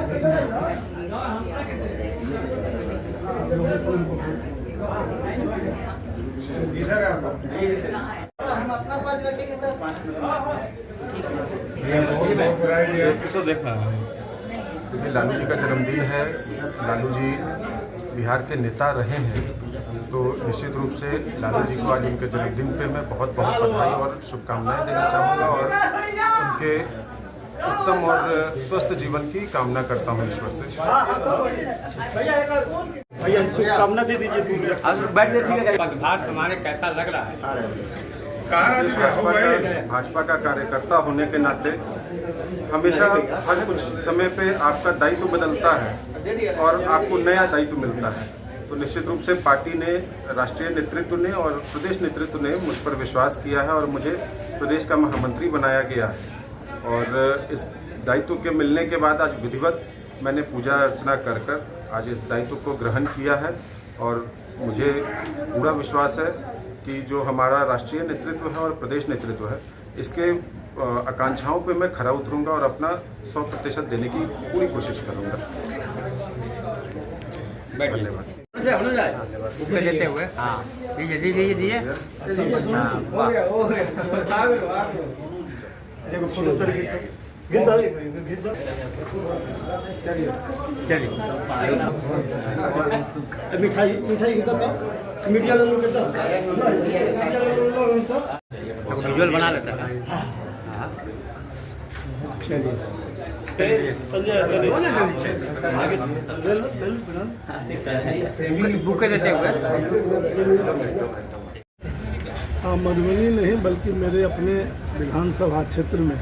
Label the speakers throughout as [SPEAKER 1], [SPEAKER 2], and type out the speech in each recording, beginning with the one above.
[SPEAKER 1] हम अपना पास रखेंगे तो
[SPEAKER 2] देखिए, लालू जी का जन्मदिन है। लालू जी बिहार के नेता रहे हैं, तो निश्चित रूप से लालू जी को आज उनके जन्मदिन पे मैं बहुत बहुत बधाई और शुभकामनाएं देना चाहूँगा और उनके उत्तम और स्वस्थ जीवन की कामना करता हूँ ईश्वर से।
[SPEAKER 3] भैया शुभकामना दे दीजिए।
[SPEAKER 4] बैठ गए, ठीक है। पदभार हमारे कैसा लग रहा है?
[SPEAKER 2] भाजपा का कार्यकर्ता होने के नाते हमेशा हर कुछ समय पे आपका दायित्व बदलता है और आपको नया दायित्व मिलता है। तो निश्चित रूप से पार्टी ने, राष्ट्रीय नेतृत्व ने और प्रदेश नेतृत्व ने मुझ पर विश्वास किया है और मुझे प्रदेश का महामंत्री बनाया गया है। और इस दायित्व के मिलने के बाद आज विधिवत मैंने पूजा अर्चना कर आज इस दायित्व को ग्रहण किया है और मुझे पूरा विश्वास है कि जो हमारा राष्ट्रीय नेतृत्व है और प्रदेश नेतृत्व है, इसके आकांक्षाओं पे मैं खरा उतरूंगा और अपना 100% देने की पूरी कोशिश करूंगा। धन्यवाद।
[SPEAKER 4] देते हुए दीजिए।
[SPEAKER 3] मिठाई मीडिया
[SPEAKER 4] विजुअल बना लेता है। बुके देते हुए।
[SPEAKER 5] हाँ, मधुबनी नहीं बल्कि मेरे अपने विधानसभा क्षेत्र में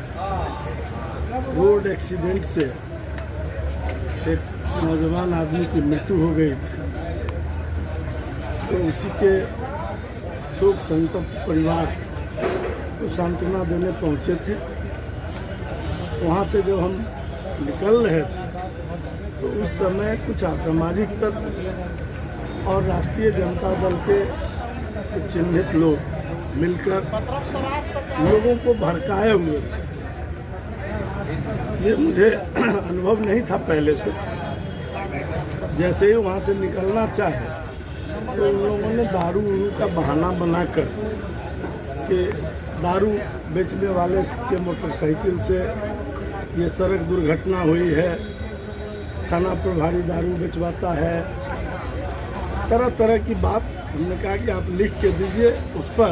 [SPEAKER 5] रोड एक्सीडेंट से एक नौजवान आदमी की मृत्यु हो गई थी। तो उसी के शोक संतप्त परिवार को सांत्वना देने पहुंचे थे। वहां से जब हम निकल रहे थे तो उस समय कुछ असामाजिक तत्व और राष्ट्रीय जनता दल के कुछ चिन्हित लोग मिलकर लोगों को भड़काए हुए थे। ये मुझे अनुभव नहीं था पहले से। जैसे ही वहाँ से निकलना चाहे तो उन लोगों ने दारू का बहाना बनाकर कि दारू बेचने वाले के मोटरसाइकिल से ये सड़क दुर्घटना हुई है, थाना प्रभारी दारू बेचवाता है, तरह तरह की बात। हमने कहा कि आप लिख के दीजिए, उस पर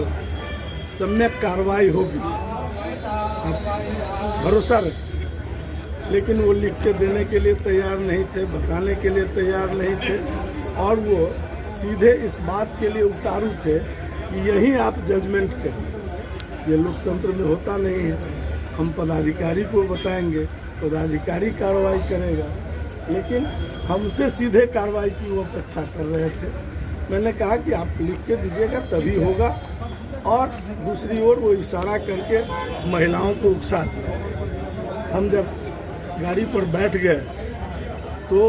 [SPEAKER 5] सम्यक कार्रवाई होगी, आप भरोसा रखिए। लेकिन वो लिख के देने के लिए तैयार नहीं थे, बताने के लिए तैयार नहीं थे और वो सीधे इस बात के लिए उतारू थे कि यही आप जजमेंट करिए। ये लोकतंत्र में होता नहीं है। हम पदाधिकारी को बताएंगे, पदाधिकारी कार्रवाई करेगा, लेकिन हमसे सीधे कार्रवाई की वो अपेक्षा कर रहे थे। मैंने कहा कि आप लिख के दीजिएगा तभी होगा। और दूसरी ओर वो इशारा करके महिलाओं को उकसा दिया। हम जब गाड़ी पर बैठ गए तो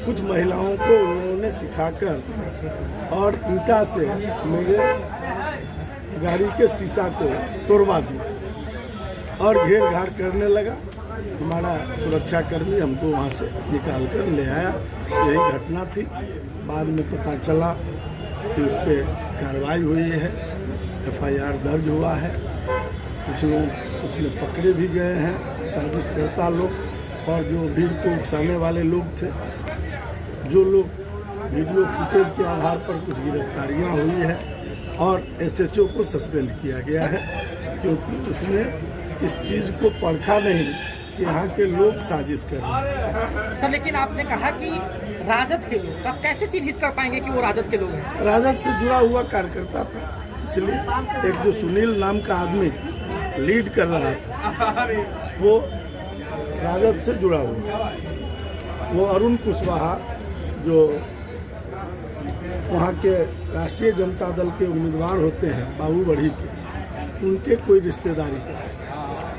[SPEAKER 5] कुछ महिलाओं को उन्होंने सिखाकर और ईंटा से मेरे गाड़ी के शीशा को तोड़वा दिया और घेर घार करने लगा। हमारा सुरक्षाकर्मी हमको वहाँ से निकाल कर ले आया। यही घटना थी। बाद में पता चला कि उस पर कार्रवाई हुई है, FIR दर्ज हुआ है। कुछ लोग उसमें पकड़े भी गए हैं, साजिशकर्ता लोग और जो भीड़ को उकसाने वाले लोग थे। जो लोग वीडियो फुटेज के आधार पर कुछ गिरफ्तारियां हुई है और SHO को सस्पेंड किया गया है, क्योंकि उसने इस चीज़ को परखा नहीं कि यहाँ के लोग साजिश कर रहे हैं।
[SPEAKER 6] सर, लेकिन आपने कहा कि राजद के लोग, तो आप कैसे चिन्हित कर पाएंगे कि वो राजद के लोग हैं?
[SPEAKER 5] राजद से जुड़ा हुआ कार्यकर्ता था, इसलिए एक जो सुनील नाम का आदमी लीड कर रहा था वो राजद से जुड़ा हुआ। वो अरुण कुशवाहा जो वहाँ के राष्ट्रीय जनता दल के उम्मीदवार होते हैं बाबूबढ़ी के, उनके कोई रिश्तेदारी का है।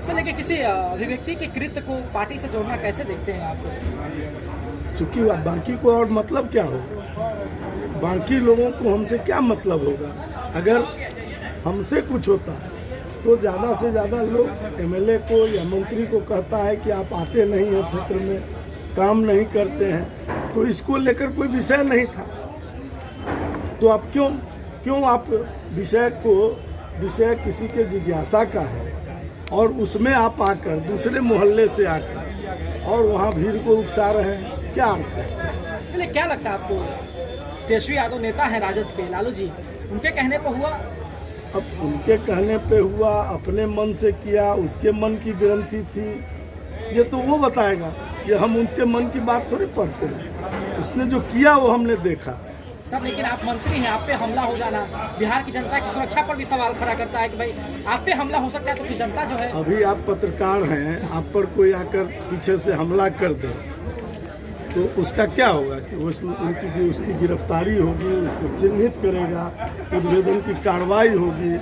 [SPEAKER 6] सर, लेकिन किसी अभिव्यक्ति के कृत्य को पार्टी से जोड़ना कैसे देखते हैं आप सर?
[SPEAKER 5] चूँकि बाकी को और मतलब क्या होगा, बाकी लोगों को हमसे क्या मतलब होगा। अगर हमसे कुछ होता तो ज़्यादा से ज़्यादा लोग MLA को या मंत्री को कहता है कि आप आते नहीं हैं क्षेत्र में, काम नहीं करते हैं, तो इसको लेकर कोई विषय नहीं था। तो आप क्यों आप विषय किसी के जिज्ञासा का है और उसमें आप आकर दूसरे मोहल्ले से आकर और वहाँ भीड़ को उकसा रहे हैं, क्या अर्थ है इसका?
[SPEAKER 6] चलिए, क्या लगता है आपको, तेजस्वी यादव नेता है राजद के, लालू जी, उनके कहने पर हुआ?
[SPEAKER 5] अब उनके कहने पे हुआ, अपने मन से किया, उसके मन की ग्रंथि थी, ये तो वो बताएगा। ये हम उनके मन की बात थोड़ी पढ़ते हैं, उसने जो किया वो हमने देखा।
[SPEAKER 6] सर, लेकिन आप मंत्री हैं, आप पे हमला हो जाना बिहार की जनता की सुरक्षा पर भी सवाल खड़ा करता है कि भाई आप पे हमला हो सकता है, तो फिर जनता जो है।
[SPEAKER 5] अभी आप पत्रकार हैं, आप पर कोई आकर पीछे से हमला कर दे तो उसका क्या होगा कि उसकी गिरफ्तारी होगी, उसको चिन्हित करेगा, उद्भेदन की कार्रवाई होगी,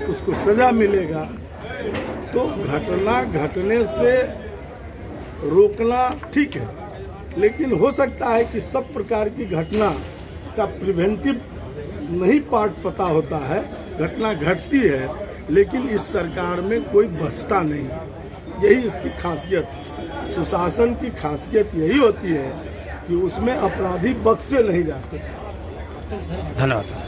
[SPEAKER 5] उसको सजा मिलेगा। तो घटना घटने से रोकना ठीक है, लेकिन हो सकता है कि सब प्रकार की घटना का प्रिवेंटिव नहीं पार्ट पता होता है। घटना घटती है, लेकिन इस सरकार में कोई बचता नहीं है, यही इसकी खासियत है। सुशासन की खासियत यही होती है कि उसमें अपराधी बख्शे नहीं जाते।
[SPEAKER 4] धन्यवाद।